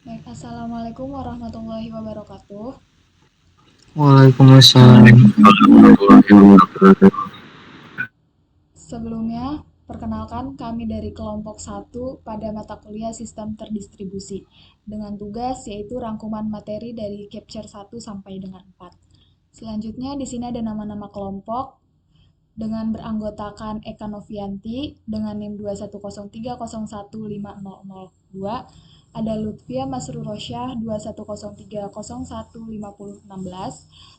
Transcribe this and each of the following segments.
Baik, Assalamualaikum warahmatullahi wabarakatuh. Waalaikumsalam warahmatullahi wabarakatuh. Sebelumnya, perkenalkan kami dari kelompok 1 pada mata kuliah Sistem Terdistribusi dengan tugas yaitu rangkuman materi dari Capture 1 sampai dengan 4. Selanjutnya di sini ada nama-nama kelompok dengan beranggotakan Eka Novianti dengan NIM 21030150002, ada Lutfia Masrur Rosyah 210301516,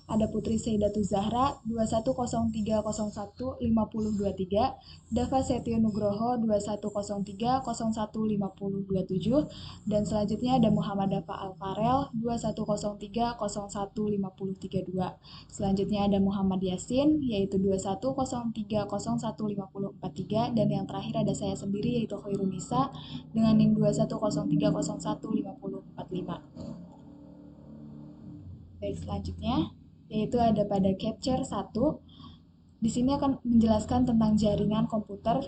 ada Putri Seidatul Zahra 210301523, Dava Setio Nugroho 210301527, dan selanjutnya ada Muhammad Dafa Alfarel 210301532. Selanjutnya ada Muhammad Yasin yaitu 210301543, dan yang terakhir ada saya sendiri yaitu Khairunisa dengan NIM 210301545. Baik, selanjutnya yaitu ada pada Capture 1. Di sini akan menjelaskan tentang jaringan komputer,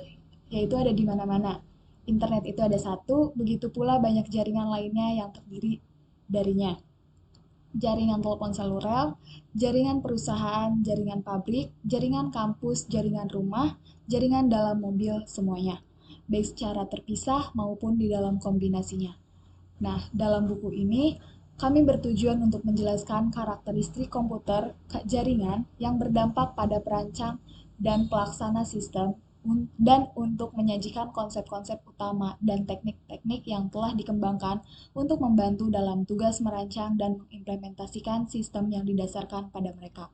yaitu ada di mana-mana. Internet itu ada satu, begitu pula banyak jaringan lainnya yang terdiri darinya. Jaringan telepon seluler, jaringan perusahaan, jaringan pabrik, jaringan kampus, jaringan rumah, jaringan dalam mobil, semuanya, baik secara terpisah maupun di dalam kombinasinya. Nah, dalam buku ini kami bertujuan untuk menjelaskan karakteristik komputer jaringan yang berdampak pada perancang dan pelaksana sistem, dan untuk menyajikan konsep-konsep utama dan teknik-teknik yang telah dikembangkan untuk membantu dalam tugas merancang dan mengimplementasikan sistem yang didasarkan pada mereka.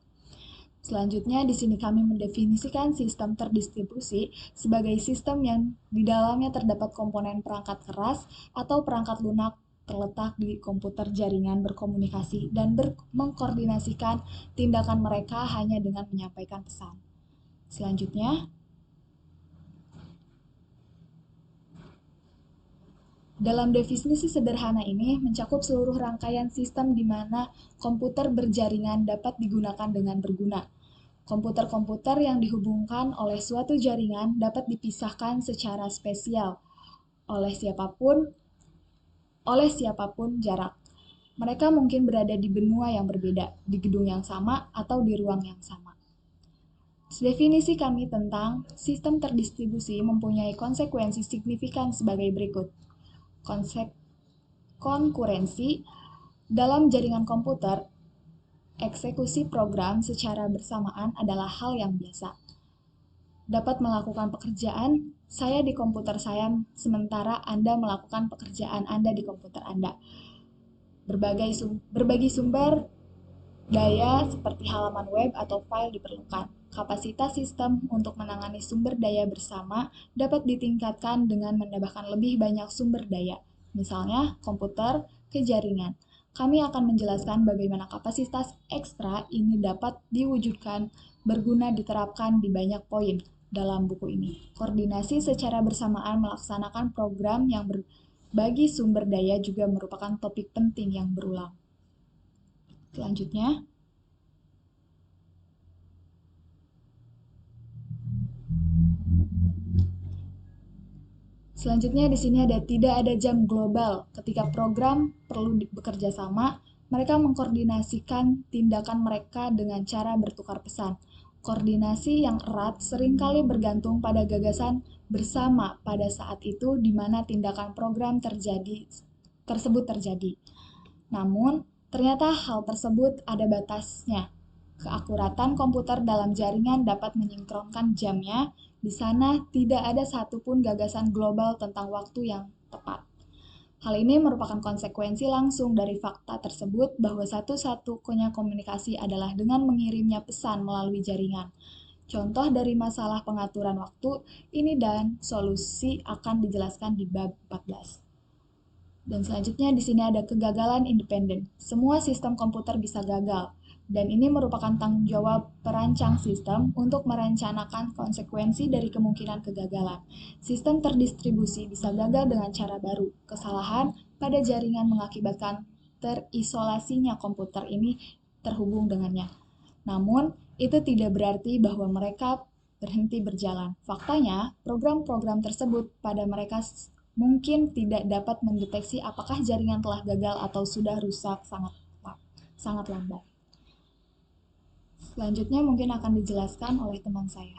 Selanjutnya, di sini kami mendefinisikan sistem terdistribusi sebagai sistem yang di dalamnya terdapat komponen perangkat keras atau perangkat lunak terletak di komputer jaringan berkomunikasi dan mengkoordinasikan tindakan mereka hanya dengan menyampaikan pesan. Selanjutnya, dalam definisi sederhana ini mencakup seluruh rangkaian sistem di mana komputer berjaringan dapat digunakan dengan berguna. Komputer-komputer yang dihubungkan oleh suatu jaringan dapat dipisahkan secara spesial oleh siapapun jarak. Mereka mungkin berada di benua yang berbeda, di gedung yang sama, atau di ruang yang sama. Definisi kami tentang sistem terdistribusi mempunyai konsekuensi signifikan sebagai berikut. Konsep konkurensi dalam jaringan komputer, eksekusi program secara bersamaan adalah hal yang biasa. Dapat melakukan pekerjaan saya di komputer saya, sementara Anda melakukan pekerjaan Anda di komputer Anda. Berbagi sumber daya seperti halaman web atau file diperlukan. Kapasitas sistem untuk menangani sumber daya bersama dapat ditingkatkan dengan menambahkan lebih banyak sumber daya, misalnya komputer ke jaringan. Kami akan menjelaskan bagaimana kapasitas ekstra ini dapat diwujudkan berguna diterapkan di banyak poin dalam buku ini. Koordinasi secara bersamaan melaksanakan program yang berbagi sumber daya juga merupakan topik penting yang berulang. Selanjutnya, Selanjutnya di sini tidak ada jam global. Ketika program perlu bekerja sama, mereka mengkoordinasikan tindakan mereka dengan cara bertukar pesan. Koordinasi yang erat seringkali bergantung pada gagasan bersama pada saat itu di mana tindakan program tersebut terjadi. Namun, ternyata hal tersebut ada batasnya. Keakuratan komputer dalam jaringan dapat menyinkronkan jamnya. Di sana tidak ada satupun gagasan global tentang waktu yang tepat. Hal ini merupakan konsekuensi langsung dari fakta tersebut bahwa satu-satunya komunikasi adalah dengan mengirimnya pesan melalui jaringan. Contoh dari masalah pengaturan waktu ini dan solusi akan dijelaskan di bab 14. Dan selanjutnya di sini ada kegagalan independen. Semua sistem komputer bisa gagal, dan ini merupakan tanggung jawab perancang sistem untuk merencanakan konsekuensi dari kemungkinan kegagalan. Sistem terdistribusi bisa gagal dengan cara baru. Kesalahan pada jaringan mengakibatkan terisolasinya komputer ini terhubung dengannya. Namun, itu tidak berarti bahwa mereka berhenti berjalan. Faktanya, program-program tersebut pada mereka mungkin tidak dapat mendeteksi apakah jaringan telah gagal atau sudah rusak sangat lambat. Selanjutnya mungkin akan dijelaskan oleh teman saya.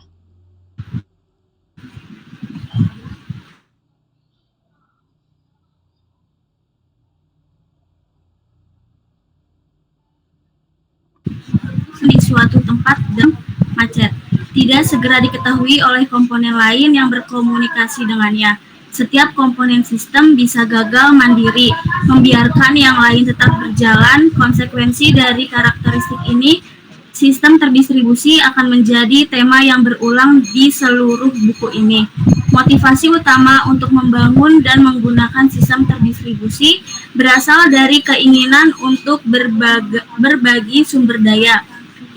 Di suatu tempat dan macet, tidak segera diketahui oleh komponen lain yang berkomunikasi dengannya. Setiap komponen sistem bisa gagal mandiri, membiarkan yang lain tetap berjalan. Konsekuensi dari karakteristik ini, sistem terdistribusi akan menjadi tema yang berulang di seluruh buku ini. Motivasi utama untuk membangun dan menggunakan sistem terdistribusi berasal dari keinginan untuk berbagi sumber daya.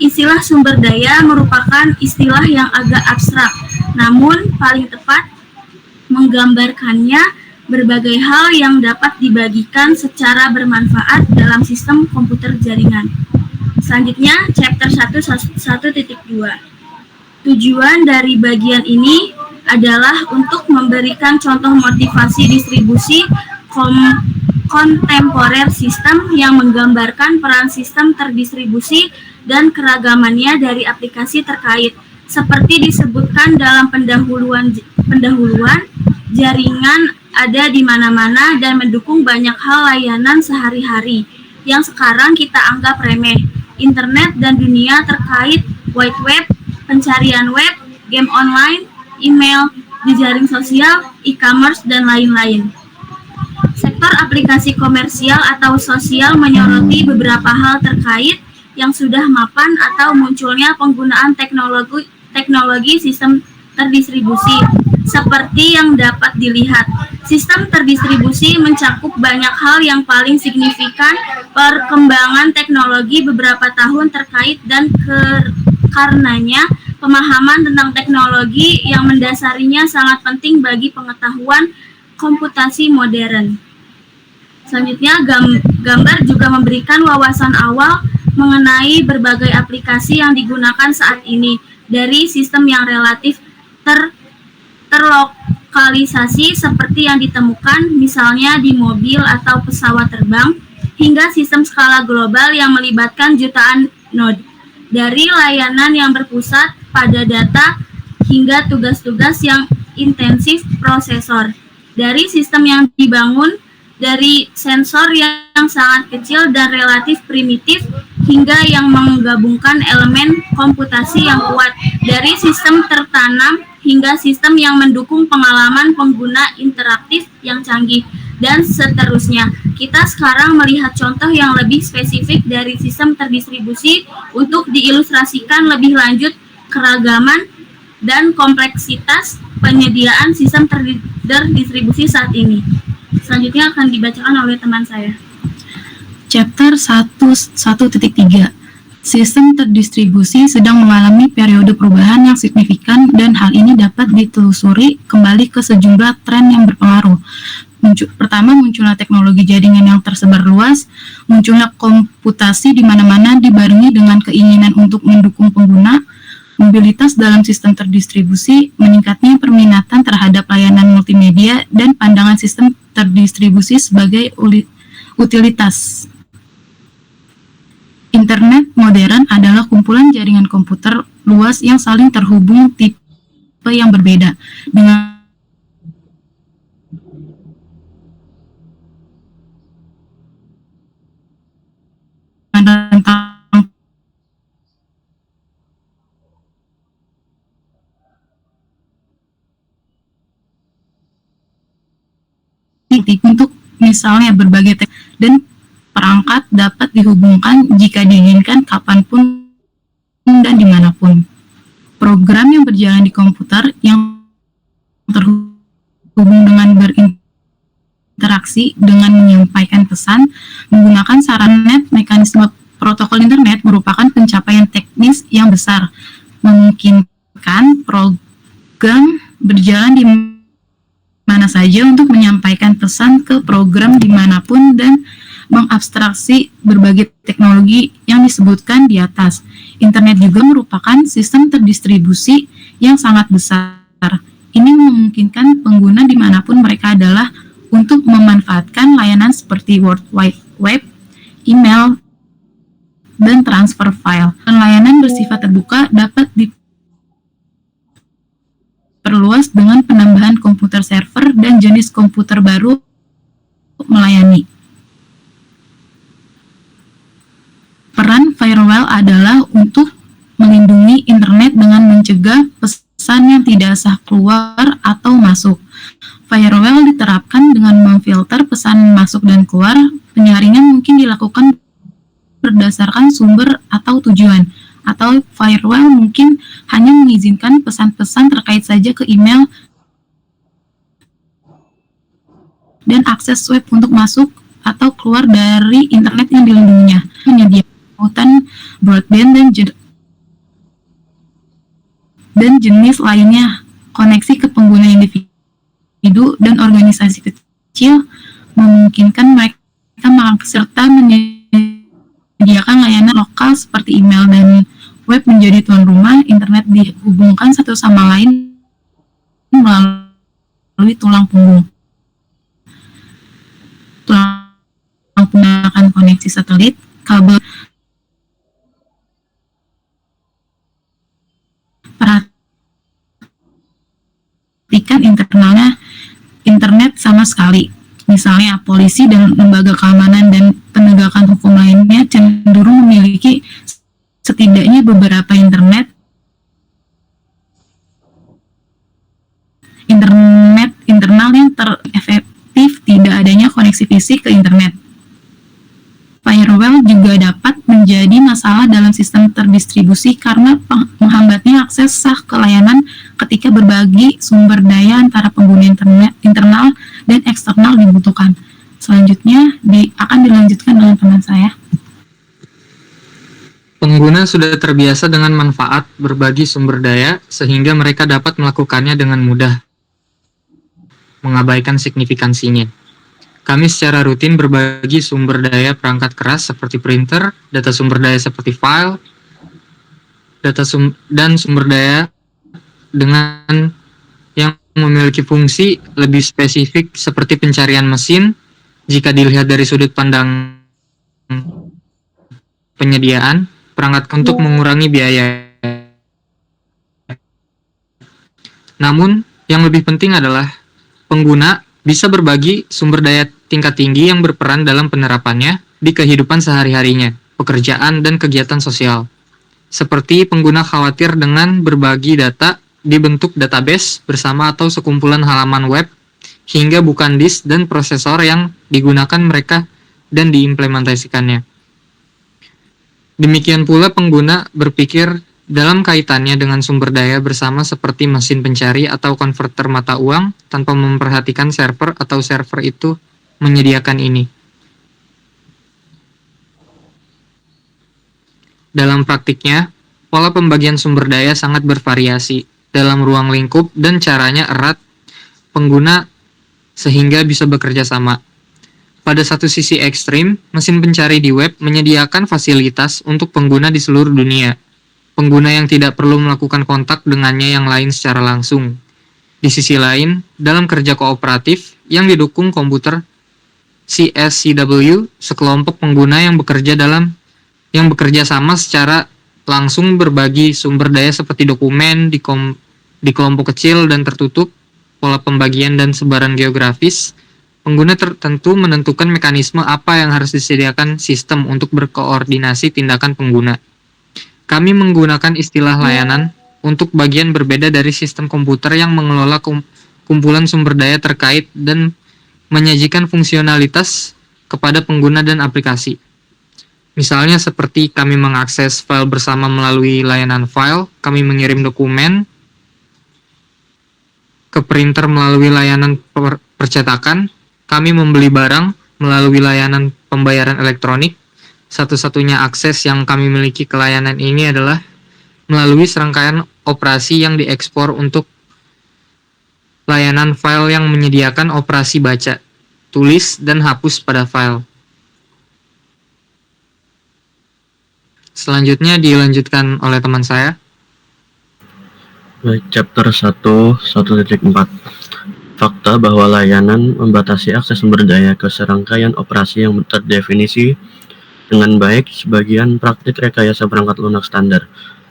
Istilah sumber daya merupakan istilah yang agak abstrak, namun paling tepat menggambarkannya berbagai hal yang dapat dibagikan secara bermanfaat dalam sistem komputer jaringan. Selanjutnya, chapter 1.1.2. Tujuan dari bagian ini adalah untuk memberikan contoh motivasi distribusi kontemporer sistem yang menggambarkan peran sistem terdistribusi dan keragamannya dari aplikasi terkait. Seperti disebutkan dalam pendahuluan, jaringan ada di mana-mana dan mendukung banyak hal layanan sehari-hari yang sekarang kita anggap remeh. Internet dan dunia terkait, wide web, pencarian web, game online, email, jejaring sosial, e-commerce, dan lain-lain. Sektor aplikasi komersial atau sosial menyoroti beberapa hal terkait yang sudah mapan atau munculnya penggunaan teknologi sistem terdistribusi. Seperti yang dapat dilihat, sistem terdistribusi mencakup banyak hal yang paling signifikan perkembangan teknologi beberapa tahun terkait dan karenanya pemahaman tentang teknologi yang mendasarinya sangat penting bagi pengetahuan komputasi modern. Selanjutnya, gambar juga memberikan wawasan awal mengenai berbagai aplikasi yang digunakan saat ini, dari sistem yang relatif terlokalisasi seperti yang ditemukan misalnya di mobil atau pesawat terbang, hingga sistem skala global yang melibatkan jutaan node, dari layanan yang berpusat pada data hingga tugas-tugas yang intensif prosesor, dari sistem yang dibangun dari sensor yang sangat kecil dan relatif primitif hingga yang menggabungkan elemen komputasi yang kuat, dari sistem tertanam hingga sistem yang mendukung pengalaman pengguna interaktif yang canggih, dan seterusnya. Kita sekarang melihat contoh yang lebih spesifik dari sistem terdistribusi untuk diilustrasikan lebih lanjut keragaman dan kompleksitas penyediaan sistem terdistribusi saat ini. Selanjutnya akan dibacakan oleh teman saya. Chapter 1.1.3. Sistem terdistribusi sedang mengalami periode perubahan yang signifikan dan hal ini dapat ditelusuri kembali ke sejumlah tren yang berpengaruh. Pertama, munculnya teknologi jaringan yang tersebar luas, munculnya komputasi di mana-mana dibarengi dengan keinginan untuk mendukung pengguna, mobilitas dalam sistem terdistribusi, meningkatnya perminatan terhadap layanan multimedia, dan pandangan sistem terdistribusi sebagai utilitas. Internet modern adalah kumpulan jaringan komputer luas yang saling terhubung tipe yang berbeda dengan rentang untuk misalnya berbagai dan perangkat dapat dihubungkan jika diinginkan kapanpun dan dimanapun. Program yang berjalan di komputer yang terhubung dengan berinteraksi dengan menyampaikan pesan menggunakan saranet. Mekanisme protokol internet merupakan pencapaian teknis yang besar, memungkinkan program berjalan di mana saja untuk menyampaikan pesan ke program dimanapun dan mengabstraksi berbagai teknologi yang disebutkan di atas. Internet juga merupakan sistem terdistribusi yang sangat besar. Ini memungkinkan pengguna dimanapun mereka adalah untuk memanfaatkan layanan seperti World Wide Web, email, dan transfer file. Dan layanan bersifat terbuka dapat diperluas dengan penambahan komputer server dan jenis komputer baru melayani. Peran firewall adalah untuk melindungi internet dengan mencegah pesan yang tidak sah keluar atau masuk. Firewall diterapkan dengan memfilter pesan masuk dan keluar. Penyaringan mungkin dilakukan berdasarkan sumber atau tujuan, atau firewall mungkin hanya mengizinkan pesan-pesan terkait saja ke email dan akses web untuk masuk atau keluar dari internet yang dilindunginya. Menyediakan lautan broadband dan jenis lainnya koneksi ke pengguna individu dan organisasi kecil, memungkinkan mereka mengakses serta menyediakan layanan lokal seperti email dan web menjadi tuan rumah. Internet dihubungkan satu sama lain melalui tulang punggung. Tulang menggunakan koneksi satelit, kabel. Perhatikan internalnya internet sama sekali. Misalnya, polisi dan lembaga keamanan dan penegakan hukum lainnya cenderung memiliki setidaknya beberapa internet internal yang terefektif, tidak adanya koneksi fisik ke internet. Firewall juga dapat menjadi masalah dalam sistem terdistribusi karena menghambatnya akses sah ke layanan ketika berbagi sumber daya antara pengguna internet internal dan eksternal dibutuhkan. Selanjutnya akan dilanjutkan dengan teman saya. Pengguna sudah terbiasa dengan manfaat berbagi sumber daya sehingga mereka dapat melakukannya dengan mudah, mengabaikan signifikansinya. Kami secara rutin berbagi sumber daya perangkat keras seperti printer, data sumber daya seperti file, dan sumber daya dengan yang memiliki fungsi lebih spesifik seperti pencarian mesin jika dilihat dari sudut pandang penyediaan perangkat untuk mengurangi biaya. Namun, yang lebih penting adalah pengguna bisa berbagi sumber daya tingkat tinggi yang berperan dalam penerapannya di kehidupan sehari-harinya, pekerjaan, dan kegiatan sosial. Seperti pengguna khawatir dengan berbagi data di bentuk database bersama atau sekumpulan halaman web, hingga bukan disk dan prosesor yang digunakan mereka dan diimplementasikannya. Demikian pula pengguna berpikir dalam kaitannya dengan sumber daya bersama seperti mesin pencari atau konverter mata uang tanpa memperhatikan server atau server itu menyediakan ini. Dalam praktiknya, pola pembagian sumber daya sangat bervariasi dalam ruang lingkup dan caranya erat pengguna sehingga bisa bekerja sama. Pada satu sisi ekstrim, mesin pencari di web menyediakan fasilitas untuk pengguna di seluruh dunia. Pengguna yang tidak perlu melakukan kontak dengannya yang lain secara langsung. Di sisi lain, dalam kerja kooperatif yang didukung komputer CSCW, sekelompok pengguna yang bekerja sama secara langsung berbagi sumber daya seperti dokumen di kelompok kecil dan tertutup, pola pembagian dan sebaran geografis. Pengguna tertentu menentukan mekanisme apa yang harus disediakan sistem untuk berkoordinasi tindakan pengguna. Kami menggunakan istilah layanan untuk bagian berbeda dari sistem komputer yang mengelola kumpulan sumber daya terkait dan menyajikan fungsionalitas kepada pengguna dan aplikasi. Misalnya seperti kami mengakses file bersama melalui layanan file, kami mengirim dokumen ke printer melalui layanan percetakan, kami membeli barang melalui layanan pembayaran elektronik. Satu-satunya akses yang kami miliki ke layanan ini adalah melalui serangkaian operasi yang diekspor untuk layanan file yang menyediakan operasi baca, tulis, dan hapus pada file. Selanjutnya dilanjutkan oleh teman saya. Baik, chapter 1.4. Fakta bahwa layanan membatasi akses sumber daya ke serangkaian operasi yang terdefinisi dengan baik sebagian praktik rekayasa perangkat lunak standar.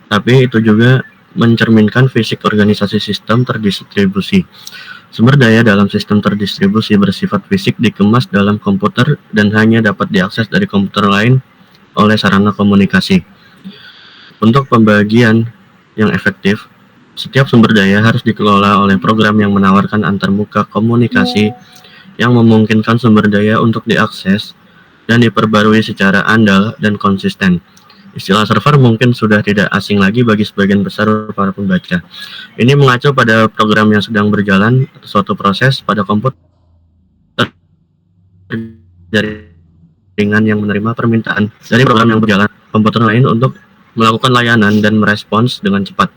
Tapi itu juga mencerminkan fisik organisasi sistem terdistribusi. Sumber daya dalam sistem terdistribusi bersifat fisik dikemas dalam komputer dan hanya dapat diakses dari komputer lain oleh sarana komunikasi. Untuk pembagian yang efektif, setiap sumber daya harus dikelola oleh program yang menawarkan antarmuka komunikasi yang memungkinkan sumber daya untuk diakses dan diperbarui secara andal dan konsisten. Istilah server mungkin sudah tidak asing lagi bagi sebagian besar para pembaca. Ini mengacu pada program yang sedang berjalan atau suatu proses pada komputer jaringan yang menerima permintaan dari program yang berjalan komputer lain untuk melakukan layanan dan merespons dengan tepat.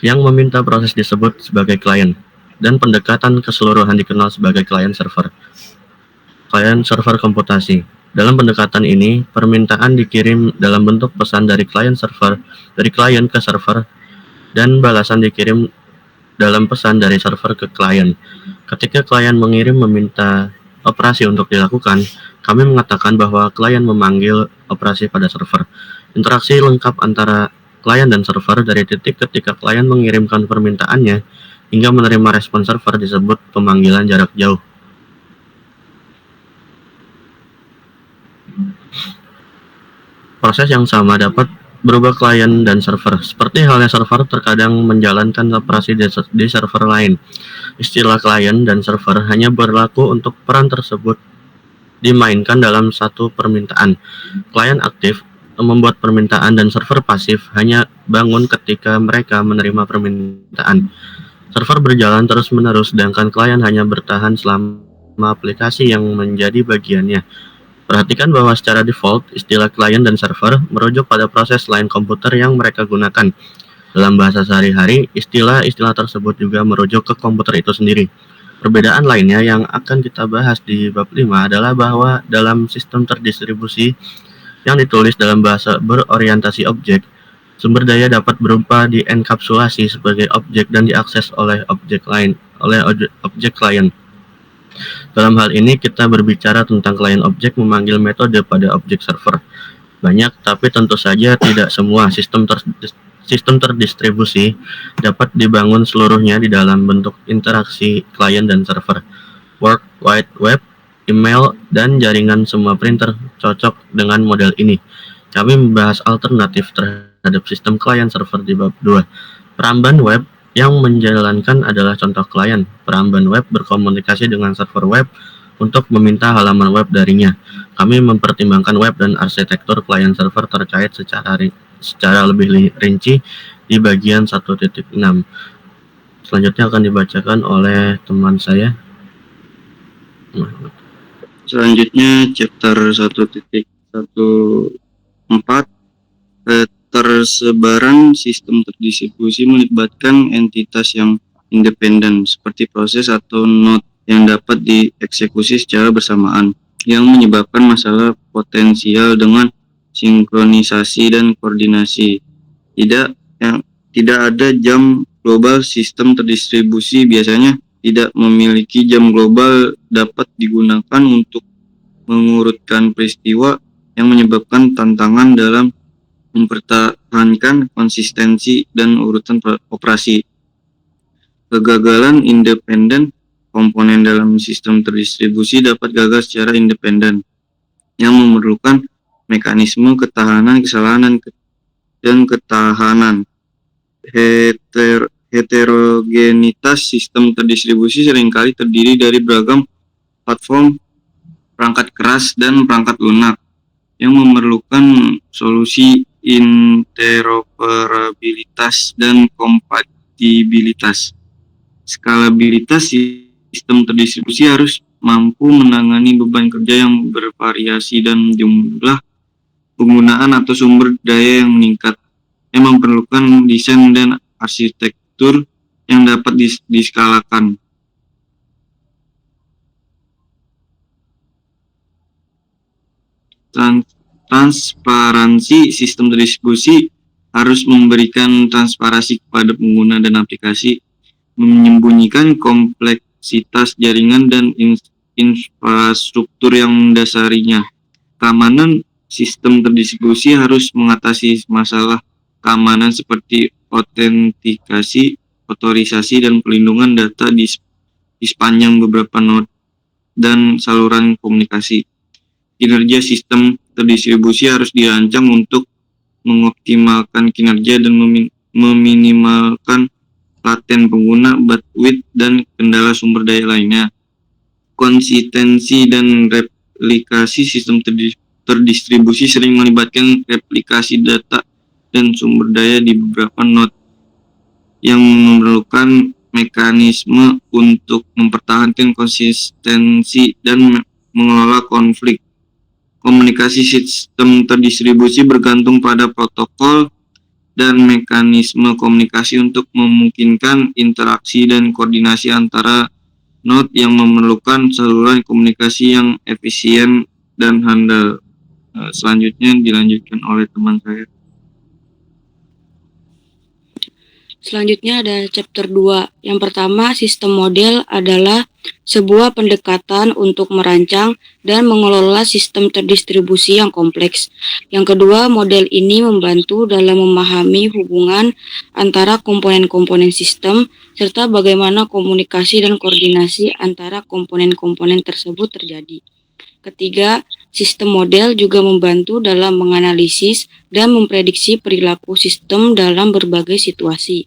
Yang meminta proses disebut sebagai klien, dan pendekatan keseluruhan dikenal sebagai klien server komputasi. Dalam pendekatan ini, permintaan dikirim dalam bentuk pesan dari klien ke server, dan balasan dikirim dalam pesan dari server ke klien. Ketika klien meminta operasi untuk dilakukan, kami mengatakan bahwa klien memanggil operasi pada server. Interaksi lengkap antara klien dan server dari titik ketika klien mengirimkan permintaannya hingga menerima respon server disebut pemanggilan jarak jauh. Proses yang sama dapat berubah klien dan server. Seperti halnya server terkadang menjalankan operasi di server lain. Istilah klien dan server hanya berlaku untuk peran tersebut dimainkan dalam satu permintaan. Klien aktif membuat permintaan dan server pasif hanya bangun ketika mereka menerima permintaan. Server berjalan terus-menerus sedangkan klien hanya bertahan selama aplikasi yang menjadi bagiannya. Perhatikan bahwa secara default, istilah klien dan server merujuk pada proses lain komputer yang mereka gunakan. Dalam bahasa sehari-hari, istilah-istilah tersebut juga merujuk ke komputer itu sendiri. Perbedaan lainnya yang akan kita bahas di bab 5 adalah bahwa dalam sistem terdistribusi yang ditulis dalam bahasa berorientasi objek, sumber daya dapat berupa dienkapsulasi sebagai objek dan diakses oleh objek klien. Dalam hal ini kita berbicara tentang klien objek memanggil metode pada objek server. Banyak, tapi tentu saja tidak semua sistem terdistribusi dapat dibangun seluruhnya di dalam bentuk interaksi klien dan server. World Wide Web, email, dan jaringan semua printer cocok dengan model ini. Kami membahas alternatif terhadap sistem klien server di bab 2. Peramban web yang menjalankan adalah contoh klien. Peramban web berkomunikasi dengan server web untuk meminta halaman web darinya. Kami mempertimbangkan web dan arsitektur klien server terkait secara lebih rinci di bagian 1.6. Selanjutnya akan dibacakan oleh teman saya. Selanjutnya chapter 1.14, ketersebaran sistem terdistribusi melibatkan entitas yang independen seperti proses atau node yang dapat dieksekusi secara bersamaan, yang menyebabkan masalah potensial dengan sinkronisasi dan koordinasi. Tidak ada jam global. Sistem terdistribusi biasanya tidak memiliki jam global dapat digunakan untuk mengurutkan peristiwa yang menyebabkan tantangan dalam mempertahankan konsistensi dan urutan operasi. Kegagalan independen komponen dalam sistem terdistribusi dapat gagal secara independen, yang memerlukan mekanisme ketahanan, kesalahan, dan ketahanan. Heterogenitas sistem terdistribusi seringkali terdiri dari beragam platform, perangkat keras, dan perangkat lunak yang memerlukan solusi interoperabilitas dan kompatibilitas. Skalabilitas sistem terdistribusi harus mampu menangani beban kerja yang bervariasi dan jumlah penggunaan atau sumber daya yang meningkat, yang memerlukan desain dan arsitektur yang dapat diskalakan. Transparansi sistem terdistribusi harus memberikan transparansi kepada pengguna dan aplikasi, menyembunyikan kompleksitas jaringan dan infrastruktur yang mendasarinya. Keamanan sistem terdistribusi harus mengatasi masalah keamanan seperti autentikasi, otorisasi, dan pelindungan data di sepanjang beberapa node dan saluran komunikasi. Kinerja sistem terdistribusi harus dirancang untuk mengoptimalkan kinerja dan meminimalkan laten pengguna, bandwidth, dan kendala sumber daya lainnya. Konsistensi dan replikasi sistem terdistribusi sering melibatkan replikasi data dan sumber daya di beberapa node yang memerlukan mekanisme untuk mempertahankan konsistensi dan mengelola konflik. Komunikasi sistem terdistribusi bergantung pada protokol dan mekanisme komunikasi untuk memungkinkan interaksi dan koordinasi antara node yang memerlukan saluran komunikasi yang efisien dan handal. Selanjutnya dilanjutkan oleh teman saya. Selanjutnya ada chapter 2. Yang pertama, sistem model adalah sebuah pendekatan untuk merancang dan mengelola sistem terdistribusi yang kompleks. Yang kedua, model ini membantu dalam memahami hubungan antara komponen-komponen sistem serta bagaimana komunikasi dan koordinasi antara komponen-komponen tersebut terjadi. Ketiga, sistem model juga membantu dalam menganalisis dan memprediksi perilaku sistem dalam berbagai situasi.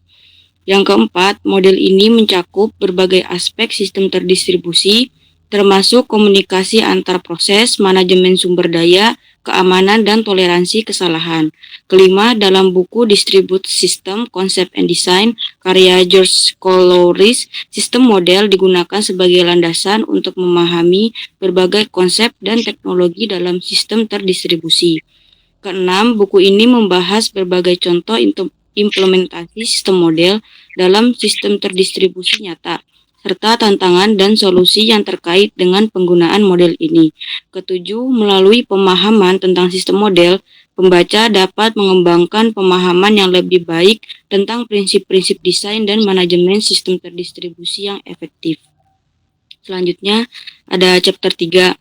Yang keempat, model ini mencakup berbagai aspek sistem terdistribusi, termasuk komunikasi antar proses, manajemen sumber daya, keamanan, dan toleransi kesalahan. Kelima, dalam buku Distributed System, Concept and Design, karya George Coulouris, sistem model digunakan sebagai landasan untuk memahami berbagai konsep dan teknologi dalam sistem terdistribusi. Keenam, buku ini membahas berbagai contoh implementasi sistem model dalam sistem terdistribusi nyata, serta tantangan dan solusi yang terkait dengan penggunaan model ini. Ketujuh, melalui pemahaman tentang sistem model, pembaca dapat mengembangkan pemahaman yang lebih baik tentang prinsip-prinsip desain dan manajemen sistem terdistribusi yang efektif. Selanjutnya, ada chapter 3.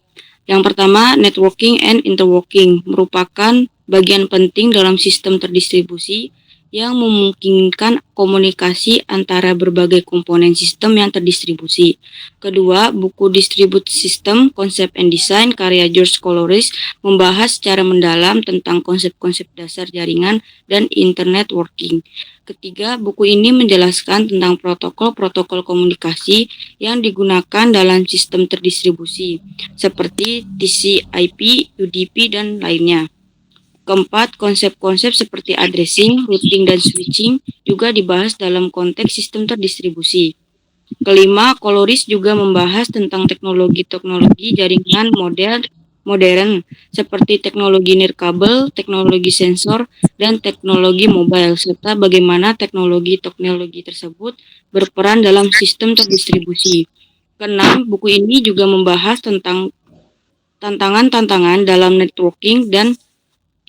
Yang pertama, networking and interworking merupakan bagian penting dalam sistem terdistribusi yang memungkinkan komunikasi antara berbagai komponen sistem yang terdistribusi. Kedua, buku Distributed System, Concept and Design karya George Coulouris membahas secara mendalam tentang konsep-konsep dasar jaringan dan internet working. Ketiga, buku ini menjelaskan tentang protokol-protokol komunikasi yang digunakan dalam sistem terdistribusi, seperti TCP/IP, UDP, dan lainnya. Keempat, konsep-konsep seperti addressing, routing, dan switching juga dibahas dalam konteks sistem terdistribusi. Kelima, Coulouris juga membahas tentang teknologi-teknologi jaringan modern seperti teknologi nirkabel, teknologi sensor, dan teknologi mobile, serta bagaimana teknologi-teknologi tersebut berperan dalam sistem terdistribusi. Keenam, buku ini juga membahas tentang tantangan-tantangan dalam networking dan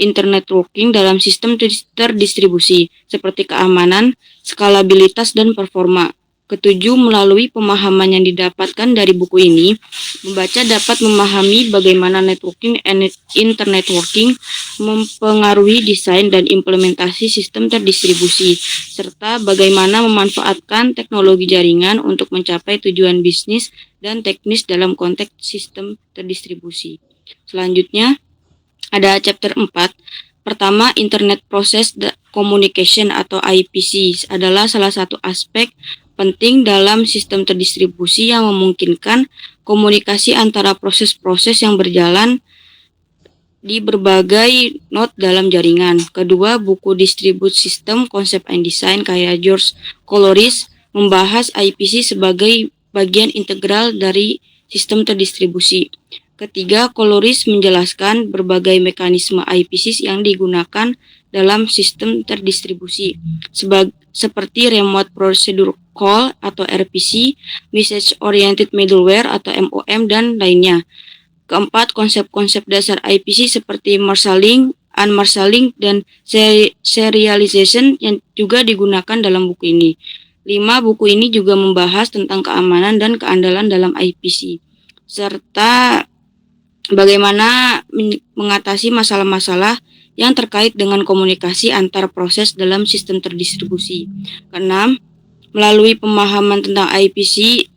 internet working dalam sistem terdistribusi, seperti keamanan, skalabilitas, dan performa. Ketujuh, melalui pemahaman yang didapatkan dari buku ini, membaca dapat memahami bagaimana networking and internet working mempengaruhi desain dan implementasi sistem terdistribusi, serta bagaimana memanfaatkan teknologi jaringan untuk mencapai tujuan bisnis dan teknis dalam konteks sistem terdistribusi. Selanjutnya, ada chapter 4. Pertama, Internet Process Communication atau IPC adalah salah satu aspek penting dalam sistem terdistribusi yang memungkinkan komunikasi antara proses-proses yang berjalan di berbagai node dalam jaringan. Kedua, buku Distributed System, Concept and Design karya George Coulouris membahas IPC sebagai bagian integral dari sistem terdistribusi. Ketiga, Coulouris menjelaskan berbagai mekanisme IPC yang digunakan dalam sistem terdistribusi, seperti Remote Procedure Call atau RPC, Message Oriented Middleware atau MOM, dan lainnya. Keempat, konsep-konsep dasar IPC seperti marshalling, unmarshalling, dan serialization yang juga digunakan dalam buku ini. 5. Buku ini juga membahas tentang keamanan dan keandalan dalam IPC, serta bagaimana mengatasi masalah-masalah yang terkait dengan komunikasi antar proses dalam sistem terdistribusi. Keenam, melalui pemahaman tentang IPC,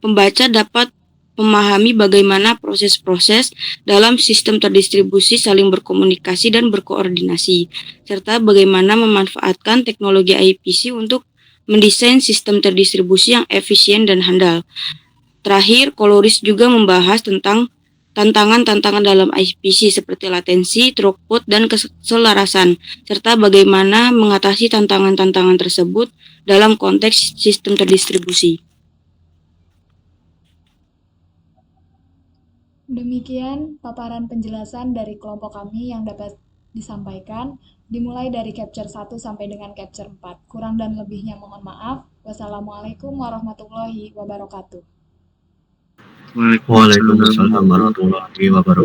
pembaca dapat memahami bagaimana proses-proses dalam sistem terdistribusi saling berkomunikasi dan berkoordinasi, serta bagaimana memanfaatkan teknologi IPC untuk mendesain sistem terdistribusi yang efisien dan handal. Terakhir, Coloris juga membahas tentang tantangan-tantangan dalam IPC seperti latensi, throughput, dan keselarasan, serta bagaimana mengatasi tantangan-tantangan tersebut dalam konteks sistem terdistribusi. Demikian paparan penjelasan dari kelompok kami yang dapat disampaikan, dimulai dari capture 1 sampai dengan capture 4. Kurang dan lebihnya mohon maaf. Wassalamualaikum warahmatullahi wabarakatuh. Waalaikumsalam warahmatullahi wabarakatuh.